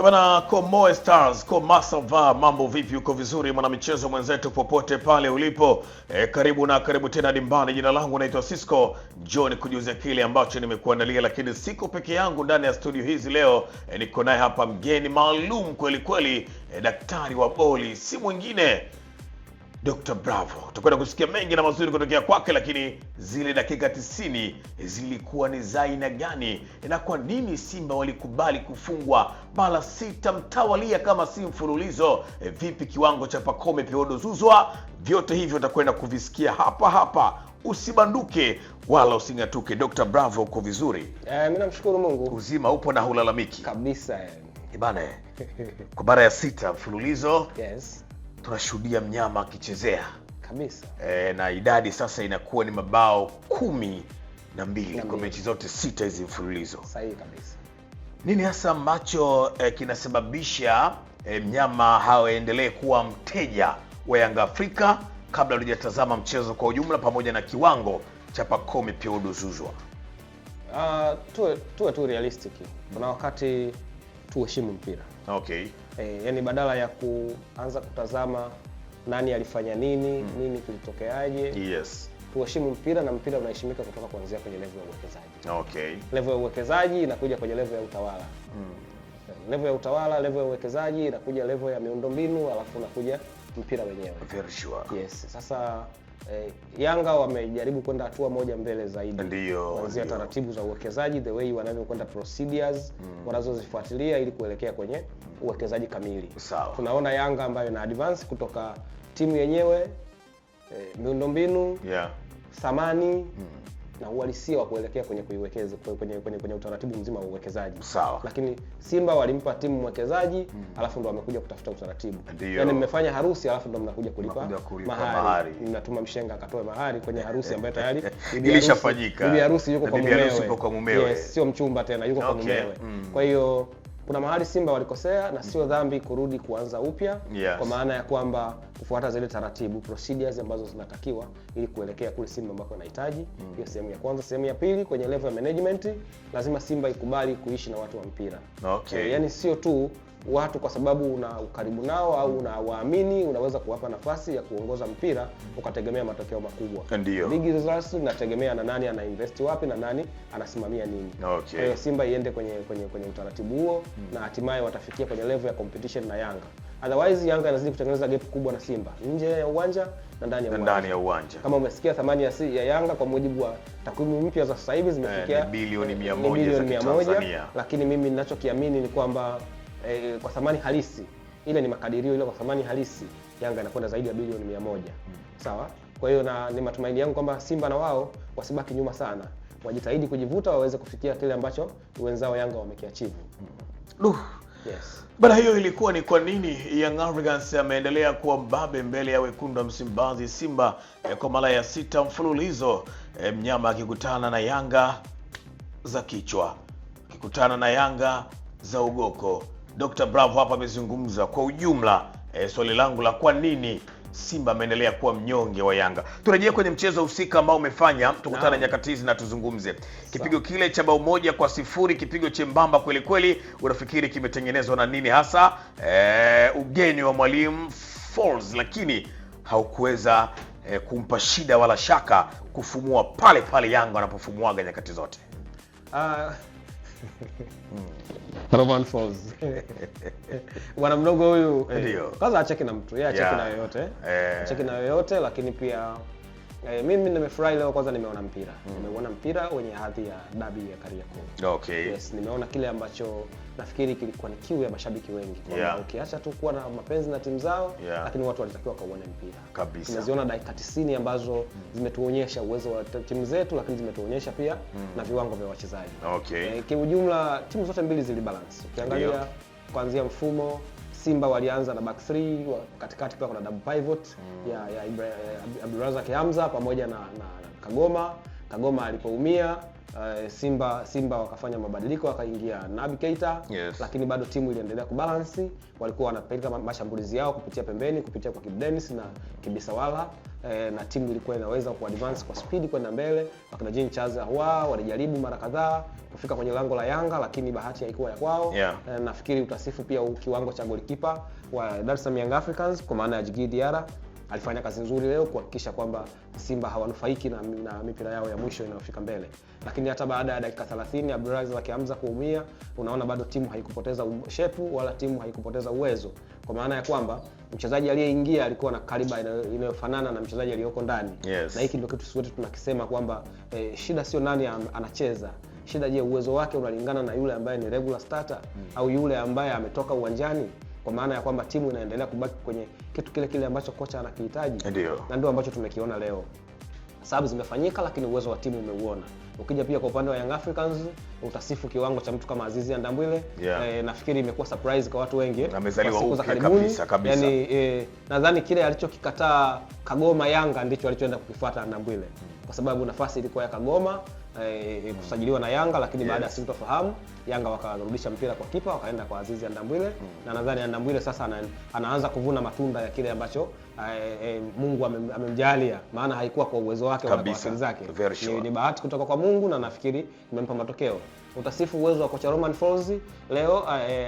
Bana Komoe Stars, Komasava, mambo vipi? Uko vizuri mwanamichezo mwenzetu popote pale ulipo? Karibu tena dimbani. Jina langu naitwa Cisco. John kujuza kile ambacho nimekuandalia, lakini siko peke yangu ndani ya studio hizi leo. Niko naye hapa mgeni maalum kweli kweli, daktari wa boli, si mwingine Dr. Bravo. Tutakwenda kusikia mengi na mazuri kutokea kwake, lakini zile dakika 90 zilikuwa ni za aina gani? Na kwa nini Simba walikubali kufungwa mara 6 mtawalia kama si mfululizo? Vipi kiwango cha Pacome Piodo Zouzoua? Vyote hivyo utakwenda kuvisikia hapa. Usibanduke wala usingatuke. Dr. Bravo, uko vizuri? Mimi namshukuru Mungu. Uzima upo na hulalamiki? Kabisa Bana. Kwa mara ya 6 mfululizo. Yes. Tunashuhudia mnyama akichezea kabisa. Na idadi sasa inakuwa ni mabao 12 kwa mechi zote 6 hizi mfululizo. Sahihi kabisa. Nini hasa ambacho kinasababisha mnyama haendelee kuwa mteja wa Yanga Afrika, kabla hujatazama mchezo kwa ujumla pamoja na kiwango cha Pacome Piodo Zouzoua? Tuwe tu realistic. Kuna wakati tuheshimu mpira. Okay. Yani badala ya kuanza kutazama nani alifanya nini, nini kilitokeaje. Yes. Tuheshimu mpira, na mpira unaheshimika kutoka kuanzia kwenye level ya uwekezaji. Okay. Level ya uwekezaji inakuja kwenye level ya utawala. Level ya utawala, level ya uwekezaji inakuja level ya miundombinu, alafu unakuja mpira wenyewe. Very sure. Yes. Sasa Yanga wamejaribu kwenda hatua moja mbele zaidi. Ndio. Kuanzia taratibu za uwekezaji, the way wanavyokwenda procedures wanazozifuatilia ili kuelekea kwenye uwekezaji kamili. Sawa. Tunaona Yanga ambayo ina advance kutoka timu yenyewe, miundombinu, thamani na uhalisia wa kuelekea kwenye kuiwekeza kwenye utaratibu mzima wa uwekezaji. Sawa. Lakini Simba walimpa timu mwekezaji, alafu ndo wamekuja kutafuta utaratibu. Yaani mmefanya harusi alafu ndo mnakuja kulipa mahari. Mnatuma mshenga akatoe mahari kwenye harusi ambayo tayari ilishafanyika. Bibi harusi yuko kwa mumewe. Yes, sio mchumba tena, yuko kwa mumewe. Kwa hiyo kuna mahali Simba walikosea, na sio dhambi kurudi kuanza upya. Yes. Kwa maana ya kwamba kufuata zile taratibu, procedures ambazo zinatakiwa ili kuelekea kule Simba ambako anahitaji. Hiyo sehemu ya kwanza. Sehemu ya pili, kwenye level ya management, lazima Simba ikubali kuishi na watu wa mpira. Okay. Yani sio tu watu kwa sababu una ukaribu nao au unawaamini unaweza kuwapa nafasi ya kuongoza mpira ukategemea matokeo makubwa. Ndio. Big results inategemea na nani ana invest wapi na nani anasimamia nini. Okay. Kwa hiyo Simba iende kwenye utaratibu huo, na hatimaye watafikia kwenye level ya competition na Yanga. Otherwise Yanga inazidi kutengeneza gap kubwa na Simba nje ya uwanja na ndani ya uwanja. Kama umesikia thamani ya Yanga kwa mujibu wa takwimu mpya za sasa hivi zimefikia bilioni 100 za Tanzania. Lakini mimi ninachokiamini ni kwamba kwa thamani halisi, ile ni makadirio, ile kwa thamani halisi Yanga inakwenda zaidi ya bilioni 100. Sawa? Kwa hiyo ni matumaini yangu kwamba Simba na wao wasibaki nyuma sana. Wajitahidi kujivuta waweze kufikia kile ambacho wenzao Yanga wamekiachieve. Yes. Bana, hiyo ilikuwa ni kwa nini Young Africans ameendelea kuwa mbabe mbele ya wekundu wa Msimbazi Simba kwa mara ya 6 mfululizo. Mnyama akikutana na Yanga za kichwa, akikutana na Yanga za ugoko. Dr. Bravo hapa amezungumza kwa ujumla swali langu la kwa nini Simba ameendelea kuwa mnyonge wa Yanga. Turejee kwenye mchezo husika ambao umefanya tukutane nyakati hizi na tuzungumze. Kipigo kile cha bao 1-0, kipigo chembamba kweli kweli, unafikiri kimetengenezwa na nini hasa? Ugeni wa mwalimu Falls, lakini haukuweza kumpa shida wala shaka kufumua pale Yanga wanapofumuaga nyakati zote. Roman Falls. Bwana mdogo huyu kwanza acheki na mtu. Yeye acheki na yoyote. Acheki na yoyote, lakini pia mimi nimefurahi leo kwanza nimeona mpira. Nimeona mpira wenye hadhi ya dabi ya Kariakoo. Okay. Yes, nimeona kile ambacho nafikiri kilikuwa ni kiu ya mashabiki wengi. Kwa ukiacha tu kuwa na mapenzi na timu zao, lakini watu walitakiwa kuona mpira. Kabisa. Tumeziona dakika 90 ambazo zimetuonyesha uwezo wa timu zetu, lakini zimetuonyesha pia na viwango vya wachezaji. Okay. Kiujumla timu zote mbili zilibalance. Ukiangalia kuanzia mfumo, Simba walianza na back 3, katikati pia kuna double pivot ya Abdulrazak Hamza pamoja na Kagoma alipoumia Simba wakafanya mabadiliko, wakaingia Naby Keita, Yes. lakini bado timu iliendelea kubalance. Walikuwa wanapeleka mashambulizi yao kupitia pembeni, kupitia kwa Kibu Denis na Kibisawala, na timu ilikuwa inaweza kuadvance kwa speed kwenda mbele. Wakina Jean Charles Ahoua walijaribu mara kadhaa kufika kwenye lango la Yanga, lakini bahati haikuwa ya kwao. Yeah. Nafikiri utasifu pia kiwango cha golikipa wa Dar es Salaam Young Africans kwa maana ya Djigui Diarra. Alifanya kazi nzuri leo kuhakikisha kwamba Simba hawanufaiki na mipira yao ya mwisho inayofika mbele. Lakini hata baada ya dakika 30 Abdulrazak Hamza kuumia, unaona bado timu haikupoteza shepu wala timu haikupoteza uwezo. Kwa maana ya kwamba mchezaji aliyeingia alikuwa na kaliba inayofanana na mchezaji aliyoko ndani. Yes. Na hiki ndio kitu sote tunakisema kwamba shida sio nani anacheza. Shida je, uwezo wake unalingana na yule ambaye ni regular starter au yule ambaye ametoka uwanjani? Kwa maana ya kwamba timu inaendelea kubaki kwenye kitu kile ambacho kocha anakihitaji. Ndio. Na ndio ambacho tumekiona leo. Sababu zimefanyika, lakini uwezo wa timu umeuona. Ukija pia kwa upande wa Young Africans, utasifu kiwango cha mtu kama Azizi Ndambwile. Yeah. Nafikiri imekuwa surprise kwa watu wengi. Amezaliwa upya kabisa. Yaani nadhani kile alichokikataa Kagoma Yanga ndicho alichoenda kukifuata Ndambwile. Kwa sababu nafasi ilikuwa ya Kagoma kusajiliwa na Yanga, lakini baada ya sintofahamu Yanga wakarudisha mpira kwa kipa, wakaenda kwa Azizi Ndambwile. Na nadhani Ndambwile sasa anaanza kuvuna matunda ya kile ambacho Mungu amemjalia, maana haikuwa kwa uwezo wake wala kwa akili zake. Ni bahati kutoka kwa Mungu na nafikiri imempa matokeo. Utasifu uwezo wa kocha Romain Folz leo.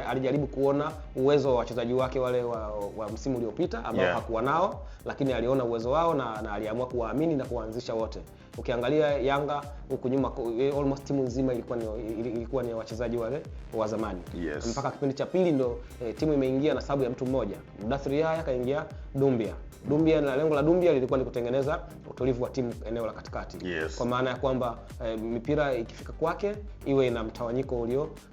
Alijaribu kuona uwezo wa wachezaji wake wale wa msimu uliopita ambao hakuwa nao, lakini aliona uwezo wao na aliamua kuwaamini na kuanzisha wote. Ukiangalia Yanga huku nyuma almost timu nzima ilikuwa ni wachezaji wale wa zamani. Yes. Mpaka kipindi cha pili ndo timu imeingia na sababu ya mtu mmoja. Mudathir Yahya kaingia Dumbia, na lengo la Dumbia lilikuwa ni kutengeneza utulivu wa timu eneo la katikati. Yes. Kwa maana ya kwamba mipira ikifika kwake iwe ina mtawanyiko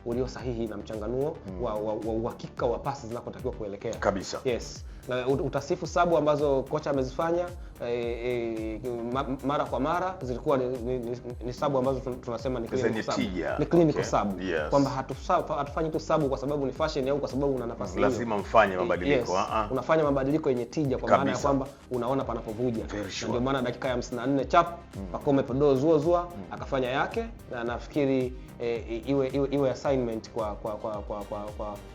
ulio sahihi na mchanganuo wa uhakika wa pasi zinakotakiwa kuelekea. Kabisa. Yes. Na utasifu sabu ambazo kocha amezifanya mara kwa mara zilikuwa ni sabu ambazo tunasema ni clinical sabu. Yes. Kwamba hatufanyi tu sabu kwa sababu ni fashion au kwa sababu una nafasi hiyo. Lazima mfanye mabadiliko. Yes. Unafanya mabadiliko yenye tija kwa maana ya kwamba unaona panapovuja. Sure. Ndio maana dakika ya 54 chap Pacome Podo zua akafanya yake, na nafikiri iwe assignment kwa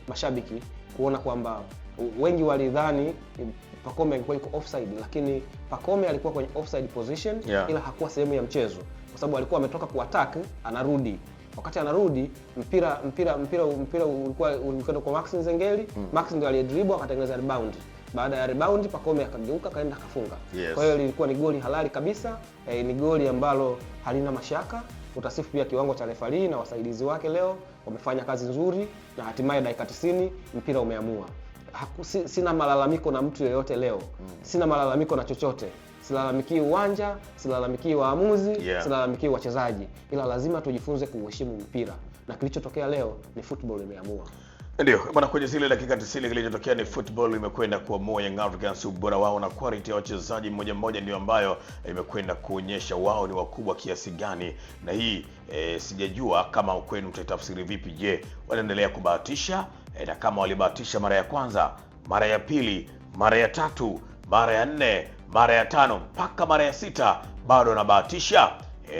mashabiki kuona kwamba wengi walidhani Pacome alikuwa yuko offside, lakini Pacome alikuwa kwenye offside position. Ila hakuwa sehemu ya mchezo kwa sababu alikuwa ametoka kuattack, anarudi. Wakati anarudi mpira ulikuwa kwa Max Nzengeli. Max ndio aliyedribble akatengeneza rebound. Baada ya rebound Pacome akageuka kaenda akafunga. Yes. Kwa hiyo lilikuwa ni goli halali kabisa. Ni goli ambalo halina mashaka. Utasifu pia kiwango cha refarii na wasaidizi wake leo, wamefanya kazi nzuri na hatimaye dakika 90 mpira umeamua. Sina malalamiko na mtu yeyote leo. Sina malalamiko na chochote. Silalamiki uwanja, silalamiki waamuzi, silalamiki wachezaji. Ila lazima tujifunze kuheshimu mpira. Na kilichotokea leo ni football imeamua. Ndio, bwana, kwenye zile dakika 90 kilichotokea ni football imekwenda kuamua. Young Africans ubora wao na quality ya wachezaji mmoja ndio ambayo imekwenda kuonyesha wao ni wakubwa kiasi gani. Na hii sijajua kama kwenu mtatafsiri vipi. Je, wanaendelea kubahatisha? Na kama walibahatisha mara ya kwanza, mara ya pili, mara ya tatu, mara ya 4, mara ya 5 mpaka mara ya 6 bado wanabahatisha?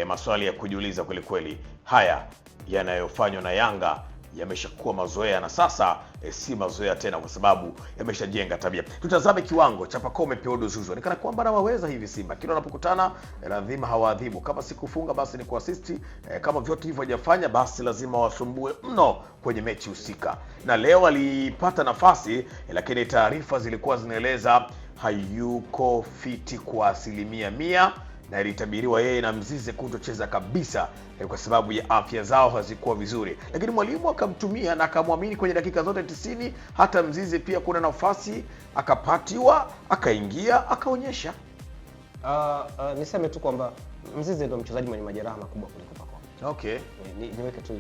Maswali ya kujiuliza kweli kweli. Haya yanayofanywa na Yanga yameshakuwa mazoea na sasa si mazoea tena kwa sababu yameshajenga tabia. Tutazame kiwango cha Pacome Podo Zouzoua. Nikana kwamba anawaweza hivi Simba. Kila wanapokutana lazima hawaadhibu. Kama si kufunga basi ni kuassist. Kama vyote hivyo hajafanya basi lazima wasumbue mno kwenye mechi husika. Na leo alipata nafasi lakini taarifa zilikuwa zinaeleza hayuko fiti kwa 100%. Na ilitabiriwa yeye na Mzize kutocheza kabisa kwa sababu ya afya zao hazikuwa vizuri, lakini mwalimu akamtumia na akamwamini kwenye dakika zote 90. Hata Mzize pia kuna nafasi akapatiwa, akaingia, akaonyesha. Niseme tu kwamba Mzize ndio mchezaji mwenye majeraha makubwa kuliko Pacome. Okay. Niweke tu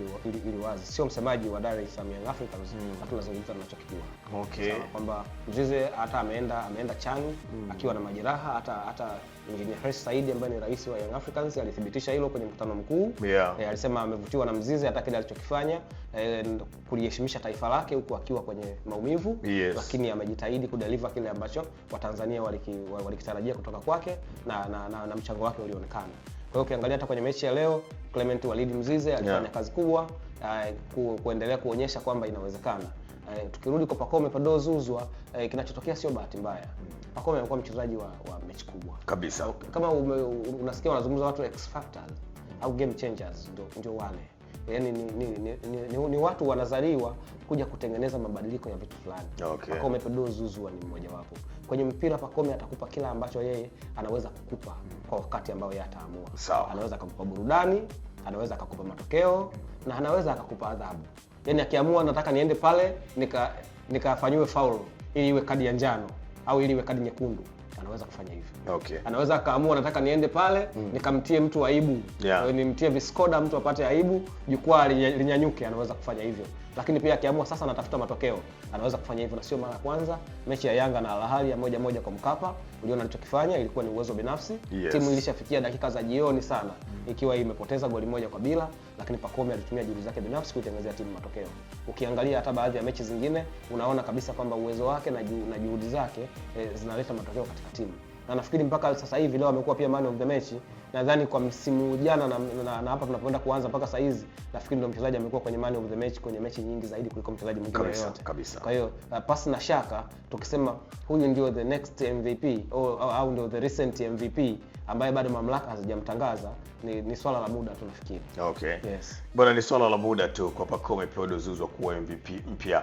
ili wazi. Sio msemaji wa Dar es Salaam Young Africans, lakini nazungumza ninachokijua. Okay. Kwamba Mzize hata ameenda Chani akiwa na majeraha, hata Engineer Hersi Said ambaye ni rais wa Young Africans alithibitisha hilo kwenye mkutano mkuu. Alisema amevutiwa na Mzize hata kile alichokifanya kuliheshimisha taifa lake huku akiwa kwenye maumivu. Lakini amejitahidi kudeliver kile ambacho Watanzania walikitarajia kutoka kwake na mchango wake ulionekana. hiyo ukiangalia hata kwenye mechi ya leo Clement Walid Mzize alifanya kazi kubwa kuendelea kuonyesha kwamba inawezekana. Tukirudi kwa Pacome Pedro Zouzoua, kinachotokea sio bahati mbaya. Pacome amekuwa mchezaji wa mechi kubwa kabisa. Kama unasikia wanazungumza watu X factors au game changers, ndio wale. Yaani ni watu wanazaliwa kuja kutengeneza mabadiliko ya vitu fulani. Okay. Pacome Pedro Zouzoua ni mmoja wapo. Kwenye mpira Pacome atakupa kila ambacho yeye anaweza kukupa kwa wakati ambao yeye ataamua. Sawa. Anaweza kukupa burudani, anaweza akakupa matokeo na anaweza akakupa adhabu. Yaani akiamua nataka niende pale nikafanywe foul ili iwe kadi ya njano au ili iwe kadi nyekundu, anaweza kufanya hivyo. Okay. Anaweza akaamua nataka niende pale nikamtie mtu aibu. Nimtie viskoda mtu apate aibu, jukwaa linyanyuke, anaweza kufanya hivyo. Lakini pia akiamua sasa natafuta matokeo, anaweza kufanya hivyo, na sio mara ya kwanza. Mechi ya Yanga na Al Ahly ya 1-1 kwa Mkapa, uliona alichokifanya, ilikuwa ni uwezo binafsi. Yes. Timu ilishafikia dakika za jioni sana ikiwa imepoteza goli 1-0, lakini Pacome alitumia juhudi zake binafsi kuitengenezea timu matokeo. Ukiangalia hata baadhi ya mechi zingine unaona kabisa kwamba uwezo wake na juhudi zake zinaleta matokeo katika timu. Na nafikiri mpaka sasa hivi leo amekuwa pia man of the match. Nadhani kwa msimu jana na hapa tunapoenda kuanza mpaka sasa hizi, nafikiri ndio mchezaji amekuwa kwenye man of the match kwenye mechi nyingi zaidi kuliko mchezaji mwingine yote. Kabisa. Kwa hiyo pasi na shaka tukisema huyu ndio the next MVP au ndio the recent MVP ambaye bado mamlaka hazijamtangaza, ni swala la muda tu nafikiri. Okay. Yes. Bwana, ni swala la muda tu kwa Pacome Pedro Zouzoua kuwa MVP mpya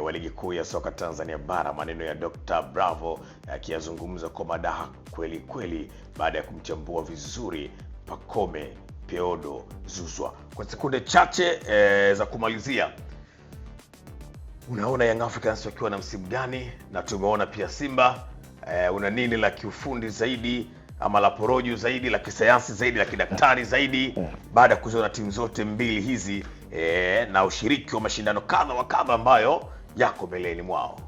wa ligi kuu ya soka Tanzania bara. Maneno ya Dr. Bravo akiyazungumza kwa madaha kweli kweli baada ya kumchambua vizuri Pacome Pedro Zouzoua. Kwa sekunde chache za kumalizia, unaona Young Africans wakiwa na msimu gani? Na tumeona pia Simba, una nini la kiufundi zaidi ama la porojo zaidi, la kisayansi zaidi, la kidaktari zaidi baada ya kuziona timu zote mbili hizi na ushiriki wa mashindano kadha wa kadha ambayo yako mbeleni mwao?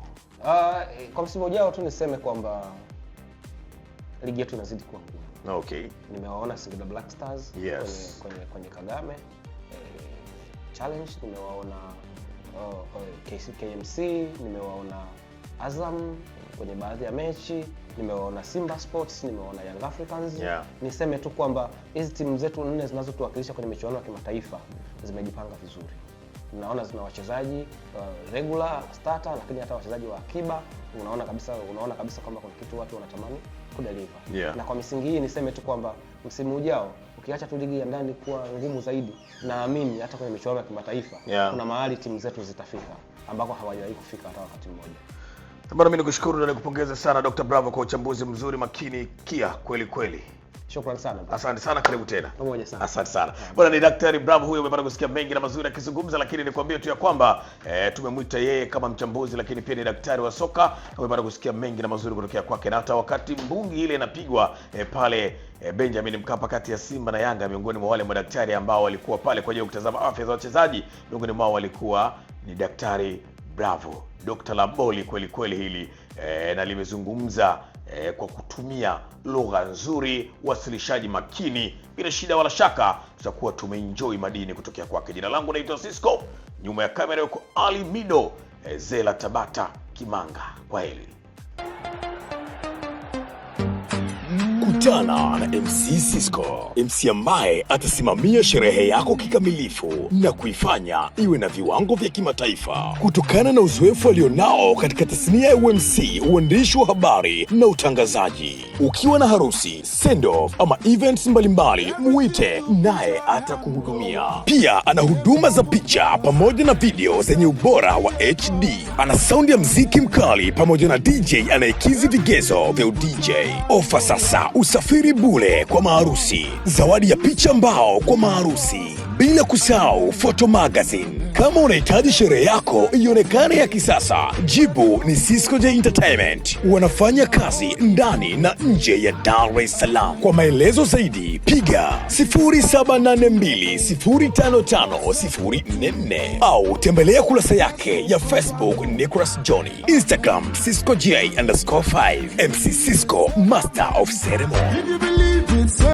Kwa msimu ujao tu niseme kwamba ligi yetu inazidi kuwa ngumu. Okay. Nimewaona Singida Black Stars Yes. kwenye Kagame Challenge, nimewaona KMC, nimewaona Azam kwenye baadhi ya mechi, nimewaona Simba Sports, nimewaona Young Africans. Yeah. Niseme tu kwamba hizi timu zetu 4 zinazotuwakilisha kwenye michuano ya kimataifa zimejipanga vizuri. Naona zina wachezaji regular starter, lakini hata wachezaji wa akiba. Unaona kabisa kwamba kuna kitu watu wanatamani kudeliver. Yeah. Na kwa misingi hii niseme tu kwamba msimu ujao ukiacha tu ligi ya ndani kuwa ngumu zaidi, naamini hata kwenye michuano ya kimataifa kuna mahali timu zetu zitafika ambako hawajawahi kufika hata wakati mmoja. Bwana, mimi nikushukuru na nikupongeza sana Dr. Bravo kwa uchambuzi mzuri makini kweli kweli. Shukrani sana. Asante sana, karibu tena. Pamoja sana. Asante sana. Bwana, ni Daktari Bravo huyo, umepata kusikia mengi na mazuri akizungumza, lakini nikwambie tu ya kwamba tumemwita yeye kama mchambuzi, lakini pia ni daktari wa soka. Umepata kusikia mengi na mazuri kutokea kwake, na hata wakati mbungi ile inapigwa pale Benjamin Mkapa kati ya Simba na Yanga, miongoni mwa wale madaktari ambao walikuwa pale kwa ajili ya kutazama afya za wachezaji, miongoni mwao walikuwa ni Daktari Bravo, Dr. Laboli kweli hili na limezungumza kwa kutumia lugha nzuri, wasilishaji makini. Bila shida wala shaka tutakuwa tumeenjoy madini kutokea kwake. Jina langu naitwa Cisco, nyuma ya kamera yuko Ali Mido, Zela Tabata Kimanga. Kwa heri. Kutana na MC Cisco, MC ambaye atasimamia sherehe yako kikamilifu na kuifanya iwe na viwango vya kimataifa kutokana na uzoefu alionao katika tasnia ya UMC, uandishi wa habari na utangazaji. Ukiwa na harusi, send off ama events mbalimbali, muite naye atakuhudumia. Pia ana huduma za picha pamoja na video zenye ubora wa HD. Ana saundi ya mziki mkali pamoja na DJ anayekizi vigezo vya DJ. Ofa sasa, usafiri bure kwa maharusi, zawadi ya picha mbao kwa maharusi, bila kusahau photo magazine. Kama unahitaji sherehe yako ionekane ya kisasa, jibu ni Cisco J Entertainment. Wanafanya kazi ndani na nje ya Dar es Salaam. Kwa maelezo zaidi piga 0782055044 au tembelea kurasa yake ya Facebook Nicholas Johnny, Instagram Cisco J_5. MC Cisco, Master of Ceremony.